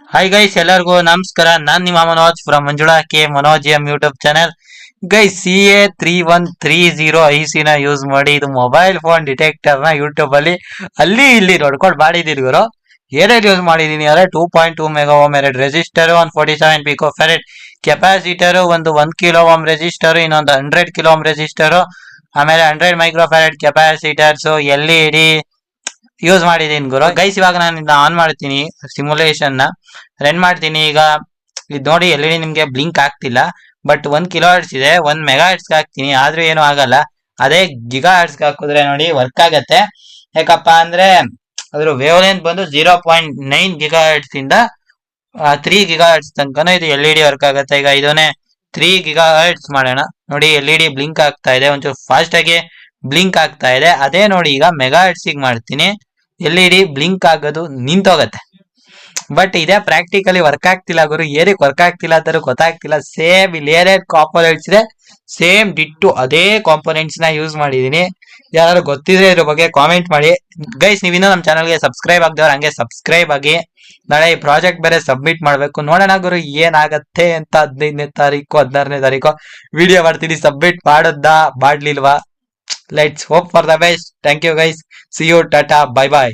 Hi guys, ಎಲ್ಲರಿಗೂ ನಮಸ್ಕಾರ. ನಾನ್ ನಿಮ್ಮ Manoj from Manjula K Manoj M YouTube channel. Guys, CA3130 ನ ಯೂಸ್ ಮಾಡಿ ಇದು ಮೊಬೈಲ್ ಫೋನ್ ಡಿಟೆಕ್ಟರ್ ನ ಯೂಟ್ಯೂಬ್ ಅಲ್ಲಿ ಇಲ್ಲಿ ನೋಡ್ಕೊಂಡು ಮಾಡಿದೀನಿ ಗುರು. ಏನೇನು ಯೂಸ್ ಮಾಡಿದೀನಿ ಅಂದ್ರೆ 2.2 ಮೆಗಾ ಓಮ್ ಎರಡು ರೆಸಿಸ್ಟರ್, 147 ಪಿಕೋ ಫೆರೆಡ್ ಕೆಪಾಸಿಟರ್, ಒಂದು 1 ಕಿಲೋ ಓಮ್ ರೆಸಿಸ್ಟರ್, ಇನ್ನೊಂದು 100 ಕಿಲೋ ಓಮ್ ರೆಸಿಸ್ಟರ್, ಆಮೇಲೆ 100 ಮೈಕ್ರೋ ಫೆರೆಡ್ ಕೆಪಾಸಿಟರ್ಸ್, LED ಯೂಸ್ ಮಾಡಿದೀನಿ ಗುರು. ಗೈಸ್, ಇವಾಗ ನಾನು ಇದನ್ನ ಆನ್ ಮಾಡ್ತೀನಿ, ಸಿಮ್ಯುಲೇಷನ್ ನ ರನ್ ಮಾಡ್ತೀನಿ. ಈಗ ಇದು ನೋಡಿ, LED ನಿಮ್ಗೆ ಬ್ಲಿಂಕ್ ಆಗ್ತಿಲ್ಲ, ಬಟ್ 1 ಕಿಲೋ ಹರ್ಟ್ಸ್ ಇದೆ. 1 ಮೆಗಾ ಹರ್ಟ್ಸ್ ಹಾಕ್ತೀನಿ, ಆದ್ರೂ ಏನು ಆಗಲ್ಲ. ಅದೇ ಗಿಗಾ ಹರ್ಟ್ಸ್ ಹಾಕಿದ್ರೆ ನೋಡಿ ವರ್ಕ್ ಆಗತ್ತೆ. ಯಾಕಪ್ಪ ಅಂದ್ರೆ ಅದ್ರ ವೇವ್ ಲೆಂತ್ ಬಂದು 0.9 ಗಿಗಾ ಹರ್ಟ್ಸ್ ಇಂದ 3 ಗಿಗಾ ಹರ್ಟ್ಸ್ ತನಕನೂ ಇದು LED ವರ್ಕ್ ಆಗುತ್ತೆ. ಈಗ ಇದನ್ನೇ 3 ಗಿಗಾ ಹರ್ಟ್ಸ್ ಮಾಡೋಣ. ನೋಡಿ, LED ಬ್ಲಿಂಕ್ ಆಗ್ತಾ ಇದೆ, ಒಂಚೂರು ಫಾಸ್ಟ್ ಆಗಿ ಬ್ಲಿಂಕ್ ಆಗ್ತಾ ಇದೆ. ಅದೇ ನೋಡಿ, ಈಗ ಮೆಗಾ ಹರ್ಟ್ಸ್ ಮಾಡ್ತೀನಿ, LED ಬ್ಲಿಂಕ್ ಆಗೋದು ನಿಂತೋಗತ್ತೆ. ಬಟ್ ಇದೇ ಪ್ರಾಕ್ಟಿಕಲಿ ವರ್ಕ್ ಆಗ್ತಿಲ್ಲ ಗುರು. ಏನಕ್ಕೆ ವರ್ಕ್ ಆಗ್ತಿಲ್ಲ ಅಂತಾರು ಗೊತ್ತಾಗ್ತಿಲ್ಲ. ಸೇಮ್ ಇಲ್ಲಿ ಏನೇನ್ ಕಾಂಪೋನೆಂಟ್ಸ್ ಇದೆ, ಸೇಮ್ ಡಿಟ್ಟು ಅದೇ ಕಾಂಪೋನೆಂಟ್ಸ್ ನ ಯೂಸ್ ಮಾಡಿದೀನಿ. ಯಾರು ಗೊತ್ತಿದ್ರೆ ಇದ್ರ ಬಗ್ಗೆ ಕಾಮೆಂಟ್ ಮಾಡಿ. ಗೈಸ್, ನೀವಿನ್ನೂ ನಮ್ಮ ಚಾನಲ್ಗೆ ಸಬ್ಸ್ಕ್ರೈಬ್ ಆಗದವ್ರು ಹಂಗೆ ಸಬ್ಸ್ಕ್ರೈಬ್ ಆಗಿ. ನಾಳೆ ಈ ಪ್ರಾಜೆಕ್ಟ್ ಬೇರೆ ಸಬ್ಮಿಟ್ ಮಾಡ್ಬೇಕು. ನೋಡೋಣ ಗುರು ಏನಾಗತ್ತೆ ಅಂತ. 15ನೇ ತಾರೀಕು 16ನೇ ತಾರೀಕು ವಿಡಿಯೋ ಮಾಡ್ತೀನಿ. ಸಬ್ಮಿಟ್ ಮಾಡುತ್ತಾ ಮಾಡ್ಲಿಲ್ವಾ? Let's hope for the best. Thank you guys. See you, ಟಾಟಾ, ಬೈ ಬಾಯ್.